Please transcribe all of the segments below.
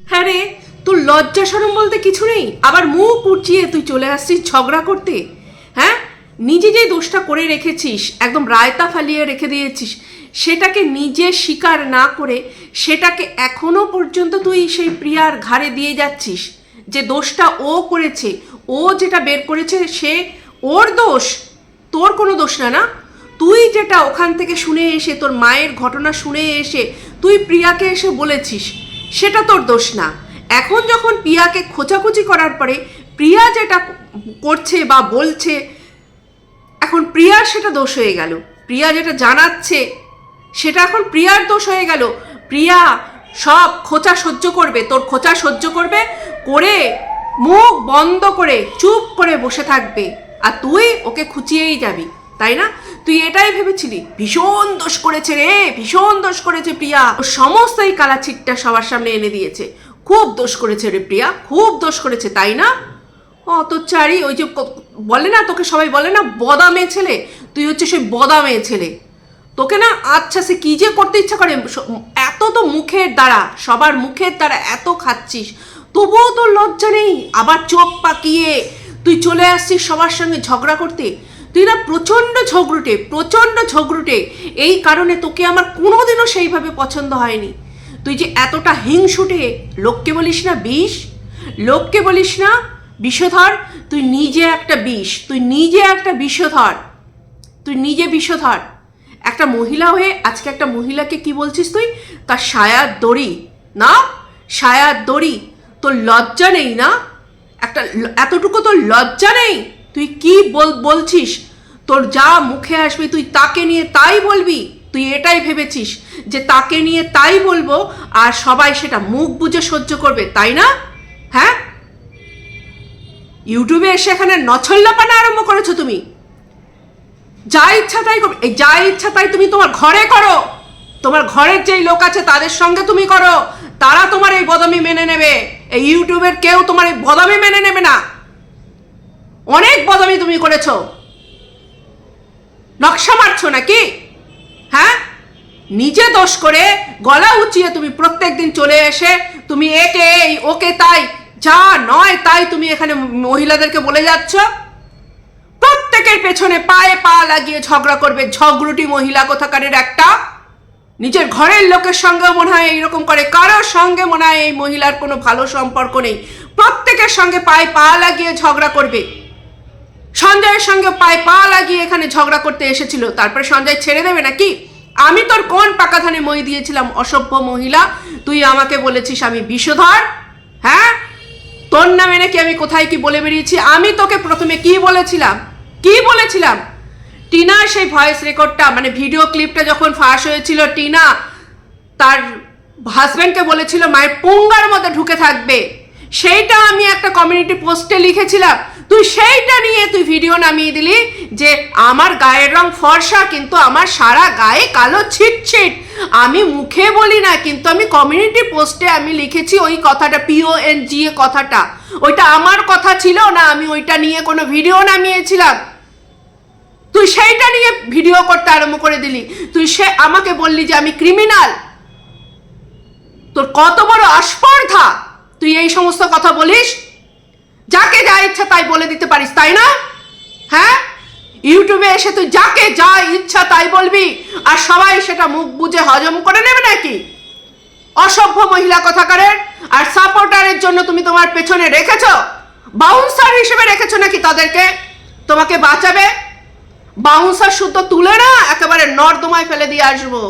হ্যাঁ রে, তোর লজ্জা শরম বলতে কিছু নেই, আবার মুখ উঠিয়ে তুই চলে আসছিস ঝগড়া করতে। হ্যাঁ, নিজে যে দোষটা করে রেখেছিস, একদম রায়তা ফালিয়ে রেখে দিয়েছিস, সেটাকে নিজে স্বীকার না করে সেটাকে এখনো পর্যন্ত তুই সেই প্রিয়ার ঘাড়ে দিয়ে যাচ্ছিস যে দোষটা ও করেছে, ও যেটা বের করেছে সে ওর দোষ, তোর কোনো দোষ না। না, তুই যেটা ওখান থেকে শুনে এসে, তোর মায়ের ঘটনা শুনে এসে তুই প্রিয়াকে এসে বলেছিস, সেটা তোর দোষ না। এখন যখন প্রিয়াকে খোঁচাখুচি করার পরে প্রিয়া যেটা করছে বা বলছে, এখন প্রিয়ার সেটা দোষ হয়ে গেল। প্রিয়া যেটা জানাচ্ছে সেটা এখন প্রিয়ার দোষ হয়ে গেল। প্রিয়া সব খোঁচা সহ্য করবে, তোর খোঁচা সহ্য করবে, করে মুখ বন্ধ করে চুপ করে বসে থাকবে, আর তুই ওকে খুঁচিয়েই যাবি, তাই না? তুই এটাই ভেবেছিলি ভীষণ দোষ করেছে রে, ভীষণ দোষ করেছে প্রিয়া, ও সমস্ত এই কালাচিটটা সবার সামনে এনে দিয়েছে। খুব দোষ করেছে রে প্রিয়া, খুব দোষ করেছে, তাই না? অত চারি, ওই যে বলে না, তোকে সবাই বলে না বদা মেয়ে ছেলে, তুই হচ্ছে সেই বদা মেয়ে ছেলে। তোকে না, আচ্ছা সে কি যে করতে ইচ্ছা করে, এত তো মুখের দ্বারা, সবার মুখের দ্বারা এত খাচ্ছিস, তবুও তোর লজ্জা নেই। আবার চোখ পাকিয়ে তুই চলে আসছিস সবার সঙ্গে ঝগড়া করতে। তুই না প্রচণ্ড ঝগড়ুটে, প্রচণ্ড ঝগড়ুটে। এই কারণে তোকে আমার কোনোদিনও সেইভাবে পছন্দ হয়নি। তুই যে এতটা হিংসুটে, লোককে বলিস না বিষ, লোককে বলিস না বিষধর, তুই নিজে একটা বিষ, তুই নিজে একটা বিষধর, তুই নিজে বিষধর। একটা মহিলা হয়ে আজকে একটা মহিলাকে কি বলছিস তুই? তার সায়ার দড়ি না, সায়ার দড়ি। তোর লজ্জা নেই না? একটা এতটুকু তোর লজ্জা নেই? তুই কি বলছিস? তোর যা মুখে আসবে তুই তাকে নিয়ে তাই বলবি। তুই এটাই ভেবেছিস যে তাকে নিয়ে তাই বলবো আর সবাই সেটা মুখ বুজে সহ্য করবে, তাই না? হ্যাঁ, ইউটিউবে এসে এখানে নছল্লাপানা আরম্ভ করেছো তুমি। যা ইচ্ছা তাই করবে, এই যা ইচ্ছা তাই তুমি তোমার ঘরে করো, তোমার ঘরের যেই লোক আছে তাদের সঙ্গে তুমি করো, তারা তোমার এই বদামি মেনে নেবে। এই ইউটিউবের কেউ তোমার এই বদামি মেনে নেবে না। অনেক বদামি তুমি করেছো, নকশা মারছো নাকি? হ্যাঁ, নিজে দোষ করে গলা উঁচিয়ে তুমি প্রত্যেকদিন চলে এসে তুমি একে এই ওকে তাই, যা নয় তাই তুমি এখানে মহিলাদেরকে বলে যাচ্ছ। প্রত্যেকের পেছনে পায়ে পা লাগিয়ে ঝগড়া করবে, ঝগড়ুটি মহিলা কোথাকারের একটা। নিজের ঘরের লোকের সঙ্গে মনে হয় এইরকম করে, কারোর সঙ্গে মনে হয় এই মহিলার কোনো ভালো সম্পর্ক নেই। প্রত্যেকের সঙ্গে পায়ে পা লাগিয়ে ঝগড়া করবে। সঞ্জয়ের সঙ্গে পায়ে পা লাগিয়ে এখানে ঝগড়া করতে এসেছিল, তারপরে সঞ্জয় ছেড়ে দেবে নাকি? আমি তোর কোন পাকা ধানে মই দিয়েছিলাম অসভ্য মহিলা? তুই আমাকে বলেছিস আমি বিষধর। হ্যাঁ, তোর নামে নাকি আমি কোথায় কি বলে বেরিয়েছি? আমি তোকে প্রথমে কি বলেছিলাম, কি বলেছিলাম? টিনা সেই ভয়েস রেকর্ডটা মানে ভিডিও ক্লিপটা যখন ফাঁস হয়েছিল, টিনা তার হাজব্যান্ডকে বলেছিল মায়ের পুঙ্গার মধ্যে ঢুকে থাকবে, সেইটা আমি একটা কমিউনিটি পোস্টে লিখেছিলাম। তুই সেইটা নিয়ে তুই ভিডিও নামিয়ে দিলি যে আমার গায়ের রং ফর্সা কিন্তু আমার সারা গায়ে কালো ছিটছিট। আমি মুখে বলি না, কিন্তু আমি কমিউনিটি পোস্টে আমি লিখেছি ওই কথাটা, PONG কথাটা, ওইটা আমার কথা ছিল না, আমি ওইটা নিয়ে কোনো ভিডিও নামিয়েছিলাম। তুই সেইটা নিয়ে ভিডিও করতে আরম্ভ করে দিলি। তুই আমাকে বললি যে আমি ক্রিমিনাল। তোর কত বড় আস্পর্ধা, তুই এই সমস্ত কথা বলিস, যাকে যা ইচ্ছা তাই বলে দিতে পারিস, তাই না? হ্যাঁ, ইউটিউবে এসে তুই যাকে যা ইচ্ছা তাই বলবি আর সবাই সেটা মুখ বুজে হজম করে নেবে নাকি? অসভ্য মহিলা কথাকারের। আর সাপোর্টারের জন্য তুমি তোমার পেছনে রেখেছো, বাউন্সার হিসেবে রেখেছো নাকি তাদেরকে তোমাকে বাঁচাবে? বাউন্সার শুদ্ধ তুলে না একেবারে নর্দমায় ফেলে দিয়ে আসবো,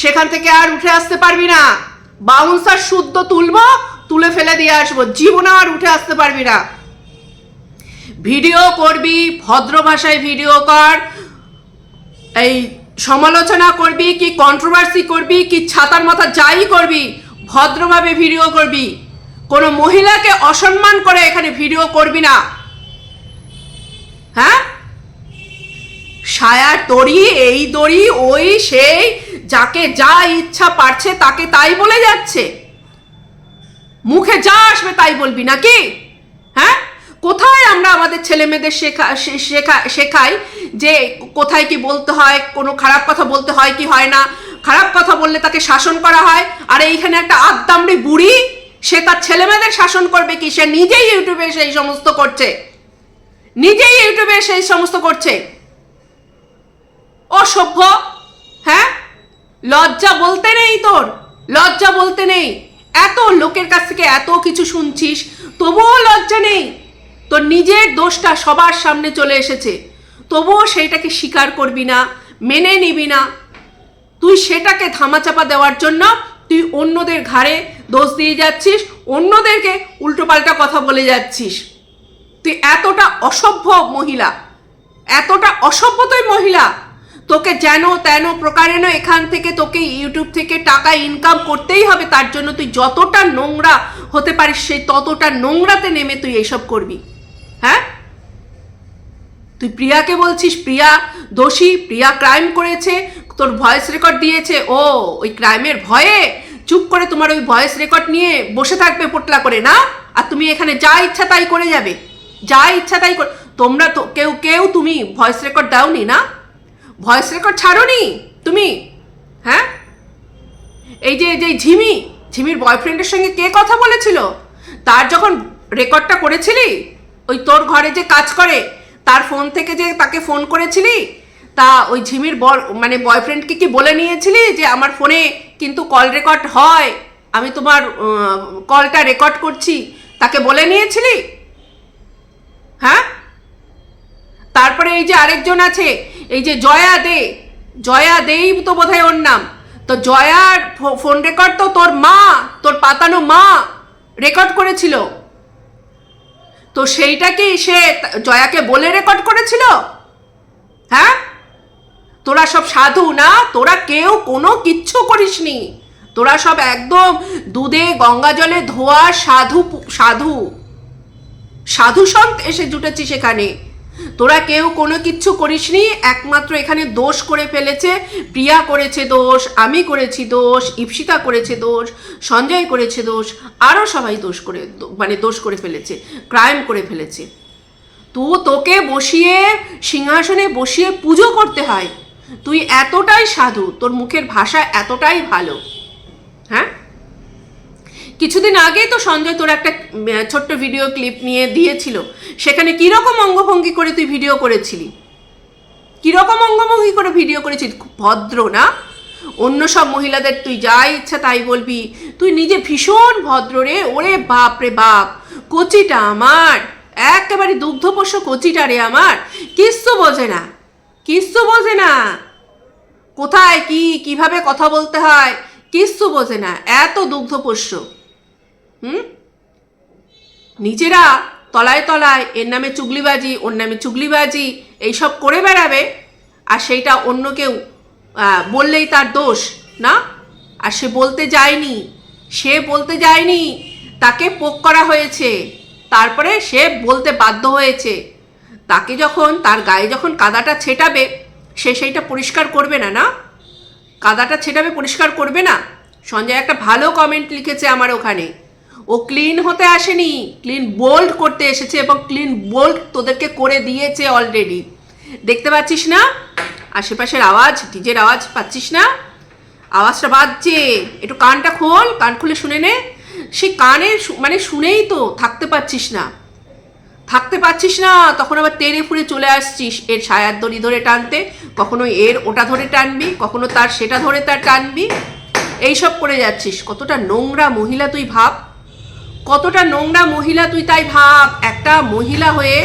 সেখান থেকে আর উঠে আসতে পারবি না। বাউন্সার শুদ্ধ তুলবো, তুলে ফেলে দিয়ে আসবো, জীবনে আর উঠে আসতে পারবি না। ভিডিও করবি ভদ্র ভাষায় ভিডিও কর, এই সমালোচনা করবি কি কন্ট্রোভার্সি করবি কি ছাতার মাথা যাই করবি, ভদ্রভাবে ভিডিও করবি। কোনো মহিলাকে অসম্মান করে এখানে ভিডিও করবি না। হ্যাঁ, সায়ার দড়ি, এই দড়ি, ওই সেই, যাকে যা ইচ্ছা পারছে তাকে তাই বলে যাচ্ছে। মুখে যা আসবে তাই বলবি নাকি? হ্যাঁ, কোথায় আমরা আমাদের ছেলে মেয়েদের শেখাই যে কোথায় কি বলতে হয়, কোনো খারাপ কথা বলতে হয় কি হয় না, খারাপ কথা বললে তাকে শাসন করা হয়। আর এইখানে একটা আদ্দামড়ি বুড়ি, সে তার ছেলেমেয়েদের শাসন করবে কি? সে নিজেই ইউটিউবে সেই সমস্ত করছে, নিজেই ইউটিউবে সেই সমস্ত করছে। অসভ্য, হ্যাঁ, লজ্জা বলতে নেই তোর, লজ্জা বলতে নেই। এত লোকের কাছ থেকে এত কিছু শুনছিস, তবুও লজ্জা নেই। তোর নিজের দোষটা সবার সামনে চলে এসেছে, তবুও সেইটাকে স্বীকার করবি না, মেনে নিবি না। তুই সেটাকে ধামাচাপা দেওয়ার জন্য তুই অন্যদের ঘাড়ে দোষ দিয়ে যাচ্ছিস, অন্যদেরকে উল্টোপাল্টা কথা বলে যাচ্ছিস। তুই এতটা অসভ্য মহিলা, এতটা অসভ্য তুই মহিলা, তোকে যেন তেন প্রকারেণ এখান থেকে তোকে ইউটিউব থেকে টাকা ইনকাম করতেই হবে। তার জন্য তুই যতটা নোংরা হতে পারিস সেই ততটা নোংরাতে নেমে তুই এইসব করবি। হ্যাঁ, তুই প্রিয়াকে বলছিস প্রিয়া দোষী, প্রিয়া ক্রাইম করেছে, তোর ভয়েস রেকর্ড দিয়েছে, ও ওই ক্রাইমের ভয়ে চুপ করে তোমার ওই ভয়েস রেকর্ড নিয়ে বসে থাকবে পোটলা করে, না? আর তুমি এখানে যা ইচ্ছা তাই করে যাবে, যা ইচ্ছা তাই করে। তোমরা তো কেউ তুমি ভয়েস রেকর্ড দাওনি না? ভয়েস রেকর্ড ছাড়োনি তুমি? হ্যাঁ, এই যে ঝিমির বয়ফ্রেন্ডের সঙ্গে কে কথা বলেছিল, তার যখন রেকর্ডটা করেছিলি, ওই তোর ঘরে যে কাজ করে তার ফোন থেকে যে তাকে ফোন করেছিলি, তা ওই ঝিমির বয়ফ্রেন্ডকে কি বলে নিয়েছিলি যে আমার ফোনে কিন্তু কল রেকর্ড হয়, আমি তোমার কলটা রেকর্ড করছি, তাকে বলে নিয়েছিলি? হ্যাঁ, তারপরে এই যে আরেকজন আছে, এই যে জয়া দেই তো বোধহয় ওর নাম, তো জয়ার ফোন রেকর্ড তো তোর মা, তোর পাতানো মা রেকর্ড করেছিল, তো সেইটা কি সে জয়াকে বলে রেকর্ড করেছিল? হ্যাঁ, তোরা সব সাধু না? তোরা কেউ কোনো কিচ্ছু করিসনি, তোরা সব একদম দুধে গঙ্গা জলে ধোয়া সাধু সাধু সাধু সন্ত এসে জুটেছিস এখানে। তোরা কেউ কোনো কিচ্ছু করিসনি, একমাত্র এখানে দোষ করে ফেলেছে প্রিয়া করেছে দোষ, আমি করেছি দোষ, ইপসিতা করেছে দোষ, সঞ্জয় করেছে দোষ, আরও সবাই দোষ করে ফেলেছে, ক্রাইম করে ফেলেছে। তোকে বসিয়ে সিংহাসনে বসিয়ে পুজো করতে হয়, তুই এতটাই সাধু, তোর মুখের ভাষা এতটাই ভালো। হ্যাঁ, কিছুদিন আগেই তো সঞ্জয় তোর একটা ছোট্ট ভিডিও ক্লিপ নিয়ে দিয়েছিল, সেখানে কিরকম অঙ্গভঙ্গি করে তুই ভিডিও করেছিলি, কিরকম অঙ্গভঙ্গি করে ভিডিও করেছিলি? ভদ্র না? অন্য সব মহিলাদের তুই যা ইচ্ছা তাই বলবি, তুই নিজে ভীষণ ভদ্র রে। ওরে বাপ রে বাপ, কচিটা আমার, একেবারে দুগ্ধপোষ্য কচিটা রে আমার, কিচ্ছু বোঝে না, কিচ্ছু বোঝে না, কোথায় কি কিভাবে কথা বলতে হয় কিচ্ছু বোঝে না, এত দুগ্ধপোষ্য। নিজেরা তলায় তলায় এর নামে চুগলিবাজি, ওর নামে চুগলিবাজি এইসব করে বেড়াবে, আর সেইটা অন্য কেউ বললেই তার দোষ না? আর সে বলতে যায়নি, তাকে পোক করা হয়েছে, তারপরে সে বলতে বাধ্য হয়েছে। তাকে যখন তার গায়ে যখন কাদাটা ছেটাবে, সে সেইটা পরিষ্কার করবে না, না? কাদাটা ছেটাবে, পরিষ্কার করবে না। সঞ্জয় একটা ভালো কমেন্ট লিখেছে আমার ওখানে, ও ক্লিন হতে আসেনি, ক্লিন বোল্ড করতে এসেছে, এবং ক্লিন বোল্ড তোদেরকে করে দিয়েছে অলরেডি। দেখতে পাচ্ছিস না আশেপাশের আওয়াজ, ডিজের আওয়াজ পাচ্ছিস না? আওয়াজটা বাজছে, একটু কানটা খোল, কান খুলে শুনে নে। সে কানে শুনেই তো থাকতে পারছিস না, তখন আবার তেড়ে ফুড়ে চলে আসছিস এর ছায়ার দড়ি ধরে টানতে, কখনো এর ওটা ধরে টানবি, কখনো তার সেটা ধরে তার টানবি, এইসব করে যাচ্ছিস। কতটা নোংরা মহিলা তুই ভাব, কতটা নোংরা মহিলা তুই তাই ভাব। একটা মহিলা হয়ে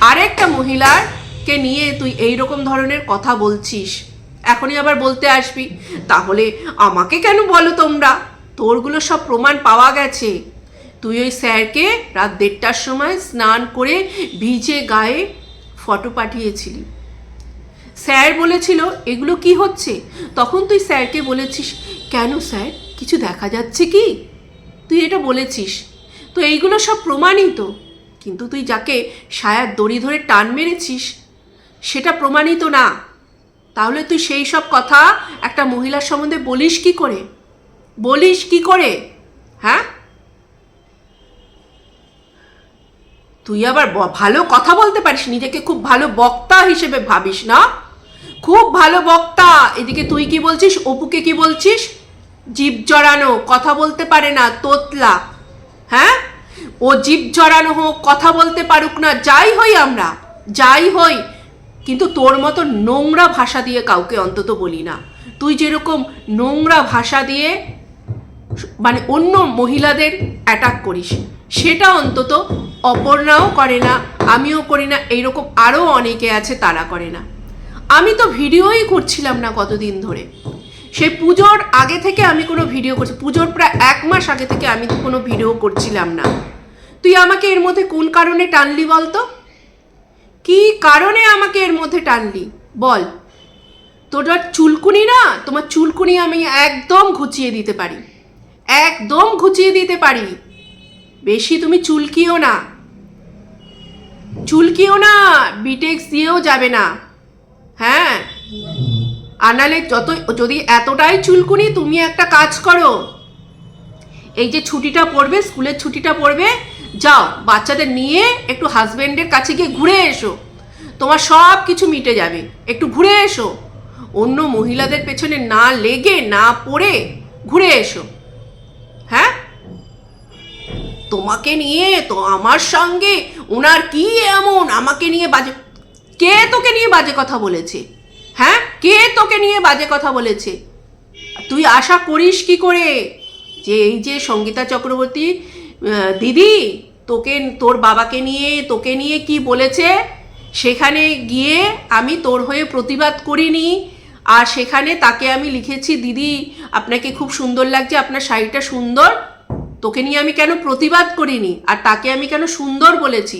আরেকটা মহিলাকে নিয়ে তুই এইরকম ধরনের কথা বলছিস, এখনই আবার বলতে আসবি তাহলে আমাকে কেন বলো তোমরা? তোরগুলো সব প্রমাণ পাওয়া গেছে। তুই ওই স্যারকে রাত 1:30টার সময় স্নান করে ভিজে গায়ে ফটো পাঠিয়েছিলি, স্যার বলেছিল এগুলো কি হচ্ছে, তখন তুই স্যারকে বলেছিস কেন স্যার কিছু দেখা যাচ্ছে কি, তুই এটা বলেছিস। তো এইগুলো সব প্রমাণিত, কিন্তু তুই যাকে ছায়ার দড়ি ধরে টান মেরেছিস সেটা প্রমাণিত না, তাহলে তুই সেই সব কথা একটা মহিলার সম্বন্ধে বলিস কি করে? হ্যাঁ, তুই আবার ভালো কথা বলতে পারিস, নিজেকে খুব ভালো বক্তা হিসেবে ভাবিস না? খুব ভালো বক্তা। এদিকে তুই কি বলছিস, অপুকে কি বলছিস? জিভ জড়ানো, কথা বলতে পারে না, তোতলা। হ্যাঁ, ও জিভ জড়ানো হোক, কথা বলতে পারুক না, যাই হই আমরা, যাই হই, কিন্তু তোর মতো নোংরা ভাষা দিয়ে কাউকে অন্তত বলি না। তুই যেরকম নোংরা ভাষা দিয়ে মানে অন্য মহিলাদের অ্যাটাক করিস, সেটা অন্তত অপর্ণাও করে না, আমিও করি না, এইরকম আরও অনেকে আছে তারা করে না। আমি তো ভিডিওই করছিলাম না কতদিন ধরে, সেই পুজোর আগে থেকে আমি কোনো ভিডিও করছি, পুজোর প্রায় 1 মাস আগে থেকে আমি তো কোনো ভিডিও করছিলাম না। তুই আমাকে এর মধ্যে কোন কারণে টানলি বলতো? কি কারণে আমাকে এর মধ্যে টানলি বল? তোর চুলকুনি না, তোমার চুলকুনি আমি একদম ঘুচিয়ে দিতে পারি, একদম ঘুচিয়ে দিতে পারি। বেশি তুমি চুলকিও না, চুলকিও না, বিটেক্স দিয়েও যাবে না। হ্যাঁ, আনালে যত, যদি এতটাই চুলকুনি, তুমি একটা কাজ করো, এই যে ছুটিটা পড়বে, স্কুলের ছুটিটা পড়বে, যাও বাচ্চাদের নিয়ে একটু হাজবেন্ডের কাছে গিয়ে ঘুরে এসো, তোমার সব কিছু মিটে যাবে। একটু ঘুরে এসো, অন্য মহিলাদের পেছনে না লেগে না পড়ে ঘুরে এসো। হ্যাঁ, তোমাকে নিয়ে তো আমার সঙ্গে ওনার কি এমন, আমাকে নিয়ে বাজে, কে তোকে নিয়ে বাজে কথা বলেছে? হ্যাঁ, কে তোকে নিয়ে বাজে কথা বলেছে? তুই আশা করিস কি করে যে এই যে সঙ্গীতা চক্রবর্তী দিদি তোকে, তোর বাবাকে নিয়ে, তোকে নিয়ে কি বলেছে, সেখানে গিয়ে আমি তোর হয়ে প্রতিবাদ করিনি, আর সেখানে তাকে আমি লিখেছি, দিদি আপনাকে খুব সুন্দর লাগছে, আপনার শাড়িটা সুন্দর, তোকে নিয়ে আমি কেন প্রতিবাদ করিনি? আর তাকে আমি কেন সুন্দর বলেছি?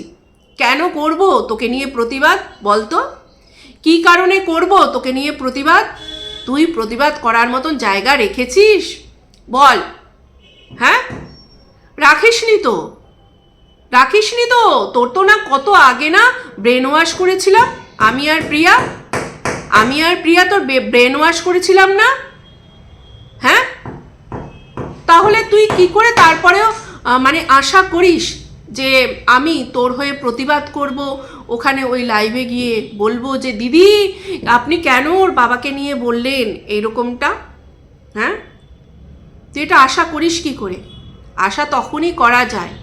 কেন করব তোকে নিয়ে প্রতিবাদ বলতো? কি কারণে করব তোকে নিয়ে প্রতিবাদ? তুই প্রতিবাদ করার মতন জায়গা রেখেছিস বল? হ্যাঁ, রাখিসনি তো, রাখিসনি তো। তোর তো না কত আগে না ব্রেন ওয়াশ করেছিলাম আমি আর প্রিয়া, আমি আর প্রিয়া তোর ব্রেন ওয়াশ করেছিলাম না? হ্যাঁ, তাহলে তুই কি করে তারপরেও মানে আশা করিস যে আমি তোর হয়ে প্রতিবাদ করব, ওখানে ওই লাইভে গিয়ে বলবো যে দিদি আপনি কেন ওর বাবাকে নিয়ে বললেন এইরকমটা? হ্যাঁ, তুই এটা আশা করিস কি করে? আশা তখনই করা যায়,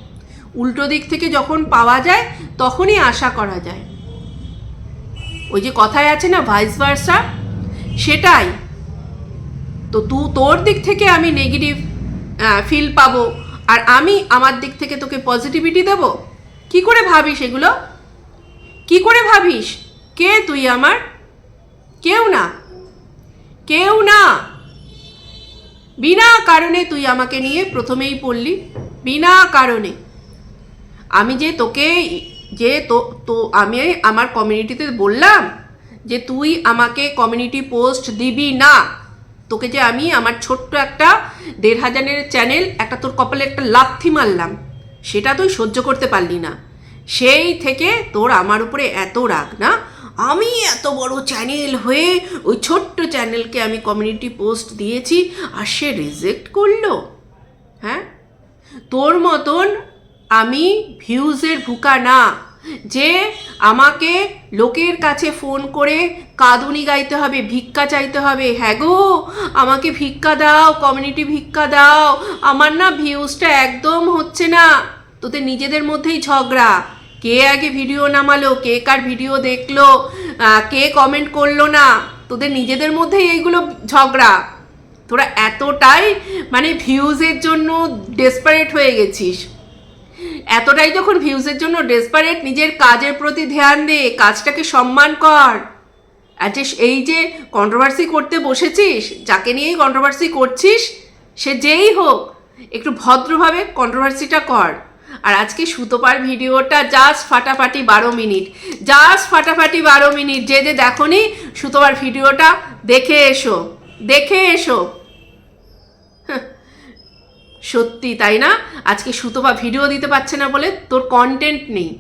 উল্টো দিক থেকে যখন পাওয়া যায় তখনই আশা করা যায়। ওই যে কথায় আছে না, ভাইস ভার্সা, সেটাই তো। তোর দিক থেকে আমি নেগেটিভ ফিল পাবো, আর আমি আমার দিক থেকে তোকে পজিটিভিটি দেব? কি করে ভাবিস এগুলো? কি করে ভাবিস? কে তুই আমার? কেউ না, কেউ না। বিনা কারণে তুই আমাকে নিয়ে প্রথমেই পড়লি, বিনা কারণে। আমি যে তোকে যে তো আমি আমার কমিউনিটিতে বললাম যে তুই আমাকে কমিউনিটি পোস্ট দিবি না, তোকে যে আমি আমার ছোট্ট একটা 1500 চ্যানেল, একটা তোর কপালে একটা লাথি মারলাম, সেটা তুই সহ্য করতে পারলি না। সেই থেকে তোর আমার উপরে এত রাগ না, আমি এত বড় চ্যানেল হয়ে ওই ছোট্ট চ্যানেলকে আমি কমিউনিটি পোস্ট দিয়েছি আর সে রিজেক্ট করলো। হ্যাঁ, তোর মতন আমি ভিউজের ভুকা না যে আমাকে লোকের কাছে ফোন করে কাঁদুনি গাইতে হবে, ভিক্ষা চাইতে হবে, হ্যাঁ গো আমাকে ভিক্ষা দাও, কমিউনিটি ভিক্ষা দাও, আমার না ভিউজটা একদম হচ্ছে না। তোদের নিজেদের মধ্যেই ঝগড়া, কে আগে ভিডিও নামালো, কে কার ভিডিও দেখলো, কে কমেন্ট করলো না, তোদের নিজেদের মধ্যেই এইগুলো ঝগড়া। তোরা এতটাই মানে ভিউজের জন্য ডেসপারেট হয়ে গেছিস, এতটাই যখন ভিউজের জন্য ডেসপারেট, নিজের কাজের প্রতি ধ্যান দে, কাজটাকে সম্মান কর। আর যে এই যে কন্ট্রোভার্সি করতে বসেছিস, যাকে নিয়েই কন্ট্রোভার্সি করছিস, সে যেই হোক একটু ভদ্রভাবে কন্ট্রোভার্সিটা কর। আর আজকে সুতোপার ভিডিওটা জাস্ট ফাটাফাটি 12 মিনিট, জাস্ট ফাটাফাটি 12 মিনিট। যে যে দেখোনি সুতোপার ভিডিওটা দেখে এসো, দেখে এসো। সত্যি তাই না? আজকে সুতোপা ভিডিও দিতে পারছে না বলে তোর কন্টেন্ট নেই।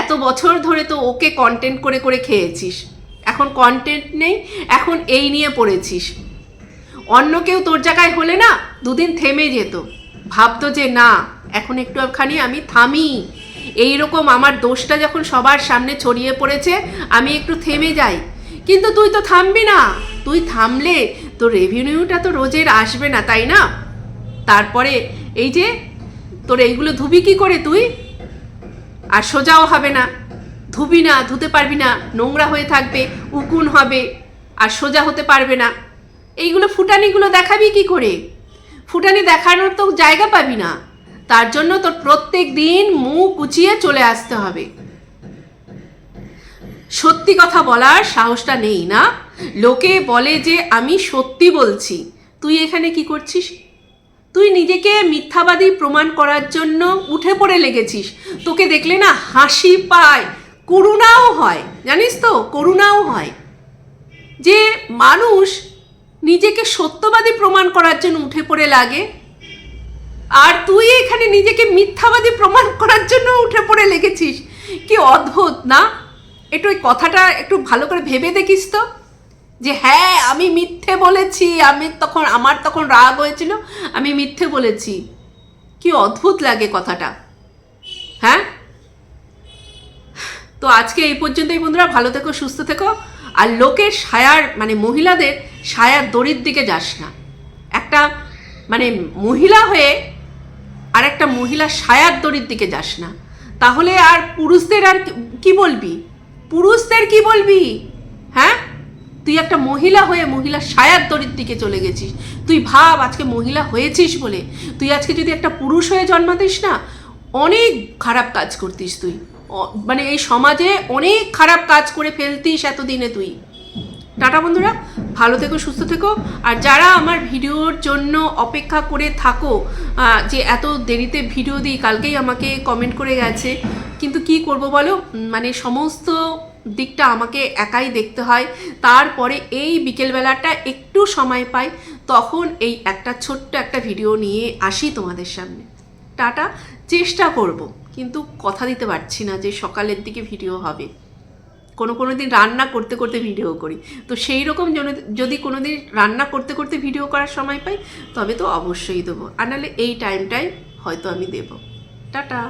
এত বছর ধরে তো ওকে কন্টেন্ট করে করে খেয়েছিস, এখন কন্টেন্ট নেই, এখন এই নিয়ে পড়েছিস। অন্য কেউ তোর জায়গায় হলে না দুদিন থেমে যেত, ভাবতো যে না এখন একটুখানি আমি থামি, এইরকম আমার দোষটা যখন সবার সামনে ছড়িয়ে পড়েছে আমি একটু থেমে যাই। কিন্তু তুই তো থামবি না, তুই থামলে তোর রেভিনিউটা তো রোজের আসবে না, তাই না? তারপরে এই যে তোর এইগুলো ধুবি কি করে তুই? আর সোজাও হবে না, ধুবি না, ধুতে পারবি না, নোংরা হয়ে থাকবে, উকুন হবে, আর সোজা হতে পারবে না। এইগুলো ফুটানিগুলো দেখাবি কি করে? ফুটানি দেখানোর তো জায়গা পাবি না। তার জন্য তোর প্রত্যেক দিন মুখ উঁচিয়ে চলে আসতে হবে। সত্যি কথা বলার সাহসটা নেই না? লোকে বলে যে আমি সত্যি বলছি, তুই এখানে কি করছিস? তুই নিজেকে মিথ্যাবাদী প্রমাণ করার জন্য উঠে পড়ে লেগেছিস। তোকে দেখলে না হাসি পায়, করুণাও হয়, জানিস তো, করুণাও হয় যে মানুষ নিজেকে সত্যবাদী প্রমাণ করার জন্য উঠে পড়ে লাগে, আর তুই এখানে নিজেকে মিথ্যাবাদী প্রমাণ করার জন্য উঠে পড়ে লেগেছিস। কি অদ্ভুত না? একটু ওই কথাটা একটু ভালো করে ভেবে দেখিস তো, যে হ্যাঁ আমি মিথ্যে বলেছি, আমার তখন রাগ হয়েছিল, আমি মিথ্যে বলেছি। কি অদ্ভুত লাগে কথাটা, হ্যাঁ? তো আজকে এই পর্যন্তই বন্ধুরা, ভালো থেকো, সুস্থ থেকো। আর লোকের সায়ার মানে মহিলাদের সায়ার দড়ির দিকে যাস না। একটা মানে মহিলা হয়ে আর একটা মহিলা সায়ার দড়ির দিকে যাস না, তাহলে আর পুরুষদের আর কি বলবি? পুরুষদের কি বলবি? হ্যাঁ, তুই একটা মহিলা হয়ে মহিলা সায়ার দড়ির দিকে চলে গেছিস। তুই ভাব, আজকে মহিলা হয়েছিস বলে তুই আজকে যদি একটা পুরুষ হয়ে জন্মাতিস না, অনেক খারাপ কাজ করতিস তুই, মানে এই সমাজে অনেক খারাপ কাজ করে ফেলতিস এতদিনে তুই। টাটা বন্ধুরা, ভালো থেকো, সুস্থ থেকো। আর যারা আমার ভিডিওর জন্য অপেক্ষা করে থাকো, যে এত দেরিতে ভিডিও দিই, কালকেই আমাকে কমেন্ট করে গেছে, কিন্তু কি করব বলো, মানে সমস্ত দিকটা আমাকে একাই দেখতে হয়। তারপরে এই বিকেলবেলাটা একটু সময় পাই, তখন এই একটা ছোট্ট একটা ভিডিও নিয়ে আসি তোমাদের সামনে। টাটা, চেষ্টা করব, কিন্তু কথা দিতে পারছি না যে সকালের দিকে ভিডিও হবে। কোনো দিন রান্না করতে করতে ভিডিও করি, তো সেই রকম যদি কোনো দিন রান্না করতে করতে ভিডিও করার সময় পাই, তবে তো অবশ্যই দেবো, আর নাহলে এই টাইমটাই হয়তো আমি দেবো। টাটা।